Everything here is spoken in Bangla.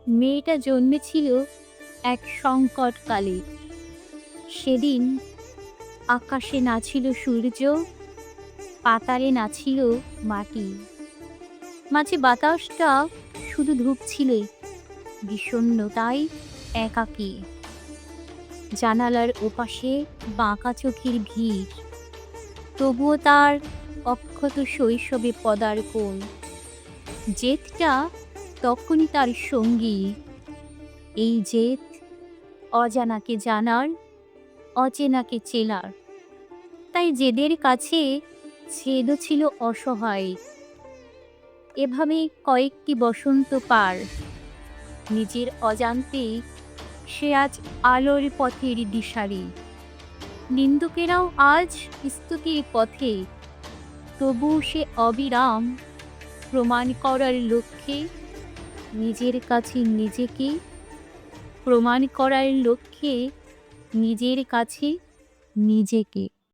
মেয়েটা জন্মেছিল এক সংকটকালে। সেদিন আকাশে না ছিল সূর্য, পাতালে না ছিল মাটি। মাঝে বাতাসটা শুধু ধুঁকছিলে বিষণ্ণতায় একাকী। জানালার ওপাশে বাঁকা চোখের ভিড়, তবুও তার অক্ষত শৈশবে পদার্পণ। জেদটা তখনই তার সঙ্গী। এই জেদ অজানাকে জানার, অচেনাকে চেনার। তাই জেদের কাছে ছেদও ছিল অসহায়। এভাবে কয়েকটি বসন্ত পার। নিজের অজান্তেই সে আজ আলোর পথের দিশারি। নিন্দুকেরাও আজ স্তুতির পথে, তবু সে অবিরাম প্রমাণ করার লক্ষ্যে নিজের কাছে নিজেকে, প্রমাণ করার লক্ষ্যে নিজের কাছে নিজেকে।